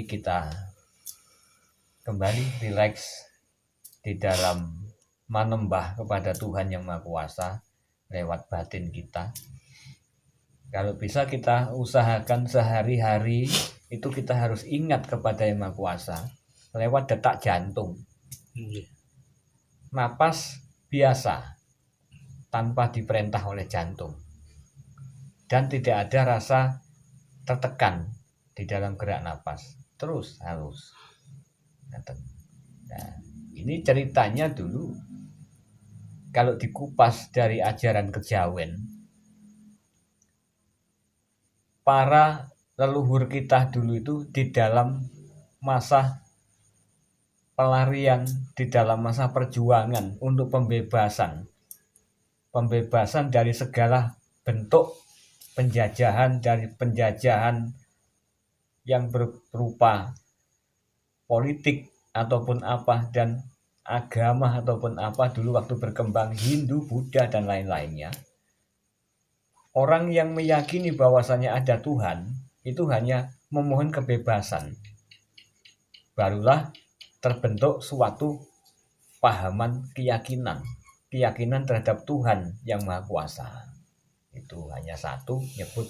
kita kembali rileks di dalam menembah kepada Tuhan yang Maha Kuasa lewat batin kita. Kalau bisa kita usahakan sehari-hari itu kita harus ingat kepada yang Maha Kuasa lewat detak jantung. Napas biasa tanpa diperintah oleh jantung. Dan tidak ada rasa tertekan di dalam gerak napas. Terus halus. Nah, ini ceritanya dulu kalau dikupas dari ajaran kejawen, para leluhur kita dulu itu di dalam masa pelarian, di dalam masa perjuangan untuk pembebasan dari segala bentuk penjajahan, dari penjajahan yang berupa politik ataupun apa, dan agama ataupun apa dulu waktu berkembang Hindu, Buddha dan lain-lainnya. Orang yang meyakini bahwasanya ada Tuhan itu hanya memohon kebebasan. Barulah terbentuk suatu pahaman keyakinan terhadap Tuhan yang Maha Kuasa. Itu hanya satu, nyebut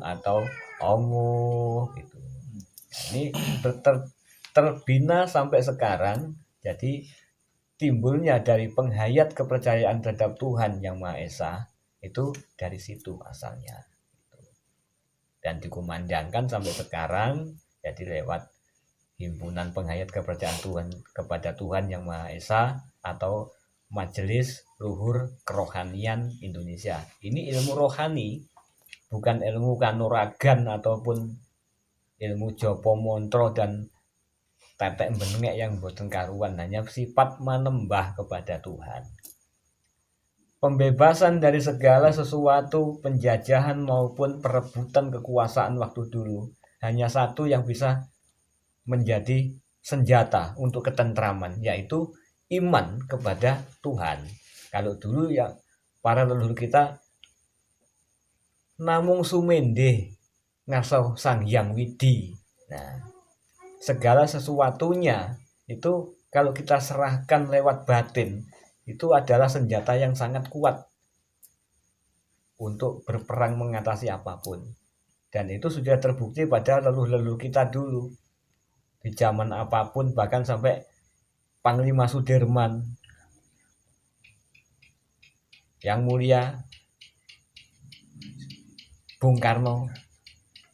atau Allah gitu. Ini terbina sampai sekarang. Jadi timbulnya dari penghayat kepercayaan terhadap Tuhan yang Maha Esa itu dari situ asalnya. Dan dikumandangkan sampai sekarang jadi lewat himpunan penghayat kepercayaan Tuhan kepada Tuhan yang Maha Esa atau Majelis Luhur Kerohanian Indonesia. Ini ilmu rohani, bukan ilmu kanuragan ataupun ilmu jopo montro dan tetek bengek yang boten karuan, hanya sifat menembah kepada Tuhan. Pembebasan dari segala sesuatu penjajahan maupun perebutan kekuasaan waktu dulu hanya satu yang bisa menjadi senjata untuk ketentraman, yaitu iman kepada Tuhan. Kalau dulu ya para leluhur kita namung sumende ngaso Sang Hyang Widi. Nah, segala sesuatunya itu kalau kita serahkan lewat batin itu adalah senjata yang sangat kuat untuk berperang mengatasi apapun. Dan itu sudah terbukti pada leluhur-leluhur kita dulu. Di zaman apapun, bahkan sampai Panglima Sudirman yang mulia Bung Karno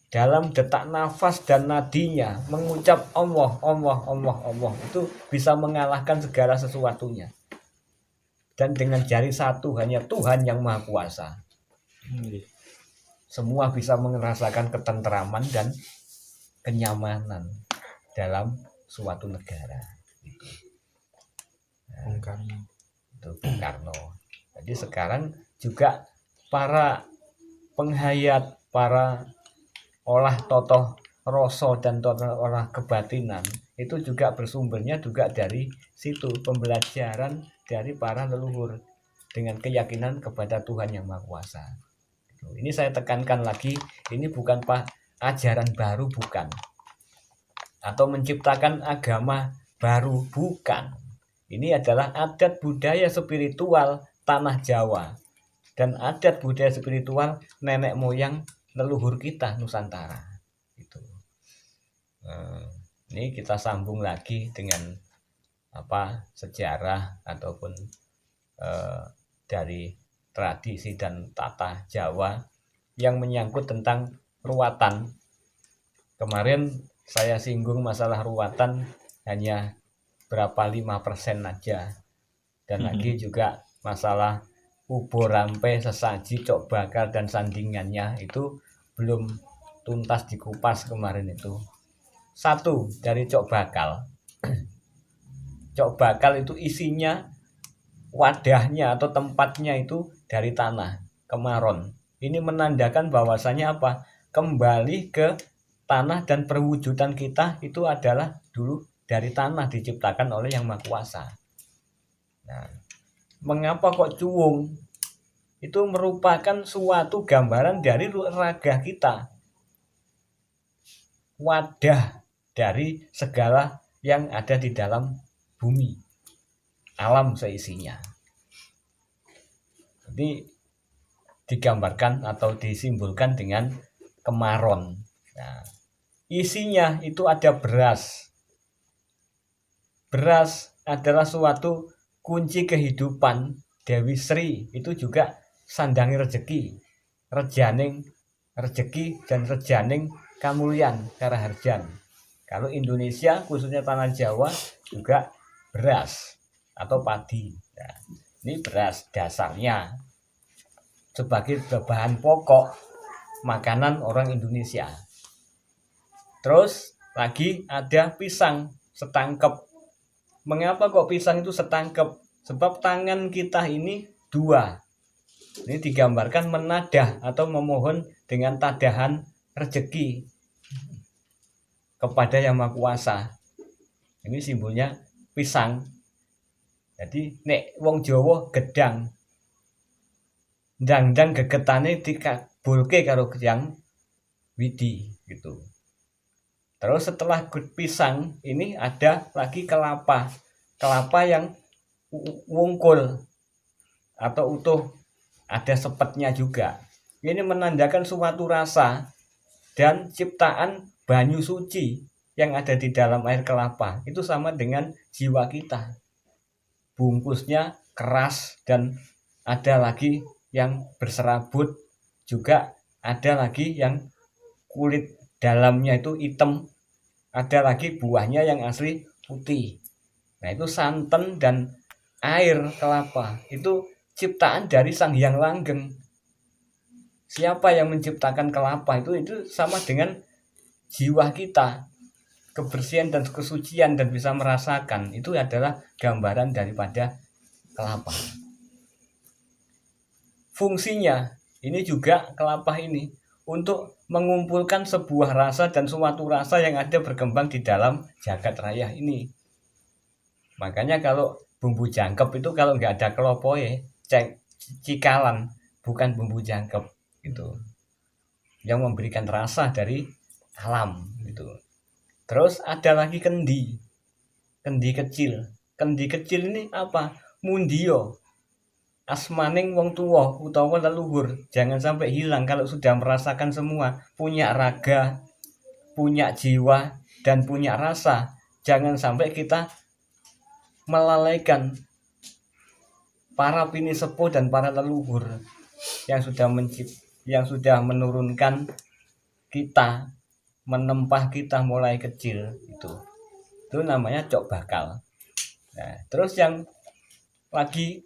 dalam detak nafas dan nadinya mengucap Allah, Allah, Allah, Allah itu bisa mengalahkan segala sesuatunya. Dan dengan jari satu hanya Tuhan yang Maha Kuasa. Semua bisa merasakan ketentraman dan kenyamanan dalam suatu negara. Bung Karno. Itu Bung Karno. Jadi sekarang juga para penghayat, para olah totoh rasa dan totoh olah kebatinan itu juga bersumbernya juga dari situ, pembelajaran dari para leluhur dengan keyakinan kepada Tuhan yang Maha Kuasa. Ini saya tekankan lagi, ini bukan ajaran baru, bukan, atau menciptakan agama baru, bukan. Ini adalah adat budaya spiritual tanah Jawa dan adat budaya spiritual nenek moyang leluhur kita Nusantara. Itu. Ini kita sambung lagi dengan sejarah ataupun dari tradisi dan tata Jawa yang menyangkut tentang ruwatan. Kemarin saya singgung masalah ruwatan hanya berapa 5% aja. Dan lagi juga masalah ubo rampe, sesaji, cok bakar dan sandingannya itu belum tuntas dikupas kemarin itu. Satu dari cok bakal. Cok bakal itu isinya, wadahnya atau tempatnya itu dari tanah, kemaron. Ini menandakan bahwasanya apa? Kembali ke tanah dan perwujudan kita itu adalah dulu dari tanah, diciptakan oleh Yang Maha Kuasa. Nah, mengapa kok cuwung? Itu merupakan suatu gambaran dari raga kita. wadah dari segala yang ada di dalam bumi, alam seisinya. Jadi digambarkan atau disimbolkan dengan kemaron. Nah, isinya itu ada beras. Beras adalah suatu kunci kehidupan. Dewi Sri itu juga sandangi rezeki, rejaning rezeki dan rejaning kamulyan karaharjan. Kalau Indonesia khususnya tanah Jawa juga beras atau padi. Nah, ini beras dasarnya sebagai bahan pokok makanan orang Indonesia. Terus lagi ada pisang setangkep. Mengapa kok pisang itu setangkep? Sebab tangan kita ini dua. Ini digambarkan menadah atau memohon dengan tadahan rezeki kepada Yang Maha Kuasa. Ini simbolnya pisang. Jadi nek wong Jawa gedang. Ndang-ndang gegetane dikabulke karo yang widi gitu. Terus setelah pisang ini ada lagi kelapa. Kelapa yang wungkul atau utuh, ada sepetnya juga. Ini menandakan suatu rasa dan ciptaan banyu suci yang ada di dalam air kelapa. Itu sama dengan jiwa kita. Bungkusnya keras dan ada lagi yang berserabut, juga ada lagi yang kulit dalamnya itu hitam, ada lagi buahnya yang asli putih. Nah, itu santan dan air kelapa itu ciptaan dari Sang Hyang Langgeng. Siapa yang menciptakan kelapa itu sama dengan jiwa kita, kebersihan dan kesucian, dan bisa merasakan. Itu adalah gambaran daripada kelapa. Fungsinya ini juga kelapa ini untuk mengumpulkan sebuah rasa dan suatu rasa yang ada berkembang di dalam jagat raya ini. Makanya kalau bumbu jangkep itu kalau nggak ada kelopoe, cikalan, bukan bumbu jangkep gitu. Yang memberikan rasa dari alam gitu. Terus ada lagi kendi. Kendi kecil. Kendi kecil ini apa? Mundio. Asmaning wong tua utawa leluhur, jangan sampai hilang kalau sudah merasakan semua, punya raga, punya jiwa, dan punya rasa. Jangan sampai kita melalaikan para pinisepuh dan para leluhur yang sudah menurunkan kita, menempah kita mulai kecil itu namanya cok bakal. Nah, terus yang lagi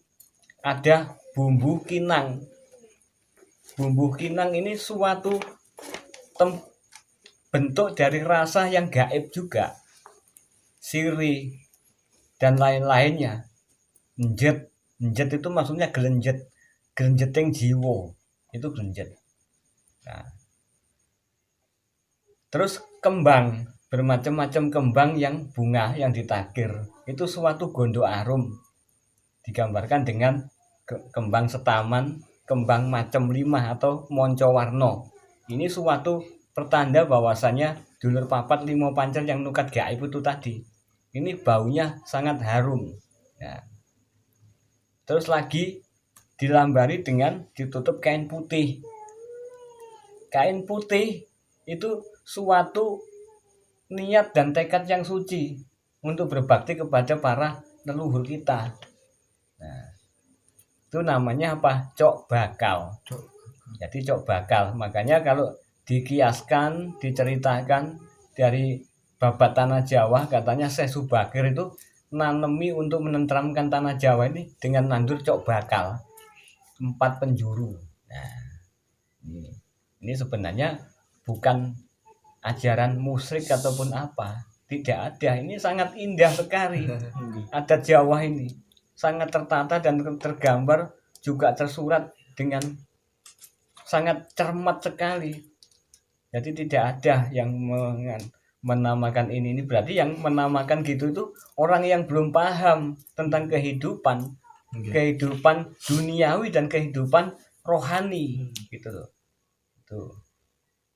ada bumbu kinang. Bumbu kinang ini suatu bentuk dari rasa yang gaib juga, sirih dan lain-lainnya. Njet itu maksudnya gelenjeting jiwa, itu gelenjet. Nah, terus kembang, bermacam-macam kembang yang bunga yang ditakir, itu suatu gondo arum, digambarkan dengan kembang setaman, kembang macam 5 atau monco warno. Ini suatu pertanda bahwasanya dulur papat 5 pancer yang nukat gaib itu tadi. Ini baunya sangat harum. Nah, terus lagi dilambari dengan ditutup kain putih. Kain putih itu suatu niat dan tekad yang suci untuk berbakti kepada para leluhur kita. Nah, itu namanya apa? Cok bakal. Jadi cok bakal. Makanya kalau dikiaskan, diceritakan dari babat tanah Jawa, katanya Syekh Subakir itu nanemi untuk menenteramkan tanah Jawa ini dengan nandur cok bakal 4 penjuru. Nah, ini sebenarnya bukan ajaran musyrik ataupun apa, tidak ada. Ini sangat indah sekali adat Jawa ini, sangat tertata dan tergambar juga tersurat dengan sangat cermat sekali. Jadi tidak ada yang menamakan ini berarti yang menamakan gitu itu orang yang belum paham tentang kehidupan, kehidupan duniawi dan kehidupan rohani gitu loh. Tuh.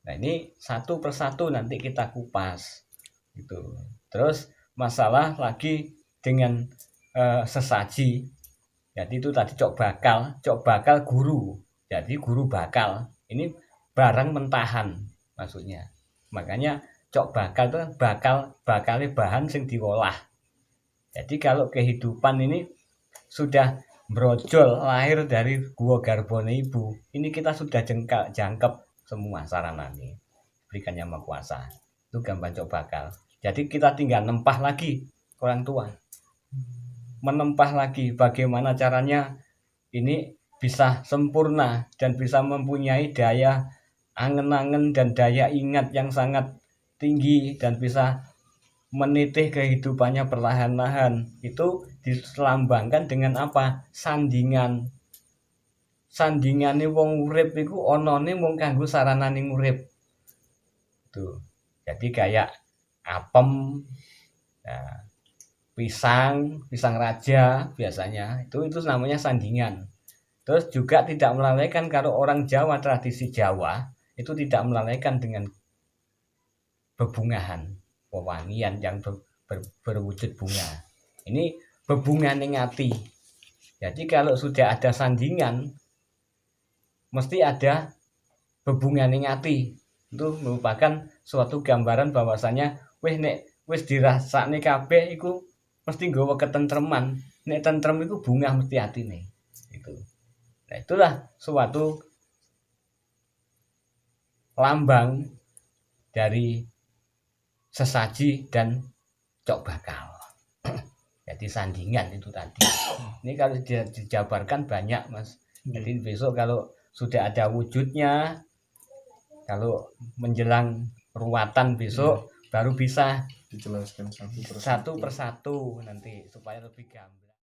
Nah, ini satu persatu nanti kita kupas gitu. Terus masalah lagi dengan sesaji. Jadi itu tadi cok bakal guru. Jadi guru bakal. Ini barang mentahan maksudnya. Makanya cok bakal itu bakalnya bahan sing diolah. Jadi kalau kehidupan ini sudah brojol lahir dari gua garbone ibu, ini kita sudah jangkep semua sarananya. Berikan yang Maha Kuasa. Itu gambar cok bakal. Jadi kita tinggal nempah lagi orang tua. Menempah lagi bagaimana caranya ini bisa sempurna dan bisa mempunyai daya angen-angen dan daya ingat yang sangat tinggi dan bisa menitih kehidupannya perlahan-lahan. Itu diselambangkan dengan apa? Sandingan. Sandingane wong urip iku onone mung kanggo saranane urip. Tuh. Jadi kayak apem, nah, pisang raja biasanya itu namanya sandingan. Terus juga tidak melalaikan kalau orang Jawa, tradisi Jawa itu tidak melalaikan dengan bebungahan, pewangian yang berwujud bunga. Ini bebungan ning ati. Jadi kalau sudah ada sandingan, mesti ada bebungan ning ati. Itu merupakan suatu gambaran bahwasanya wis dirasakne kabeh iku mesti nggawa ketentreman. Nek tentrem iku bungah mesti atine. Itu. Nah, itulah suatu lambang dari sesaji dan cok bakal. Jadi sandingan itu tadi. Ini kalau dijabarkan banyak, Mas. Jadi besok kalau sudah ada wujudnya, kalau menjelang ruatan besok baru bisa dijelaskan satu persatu nanti supaya lebih gamblang.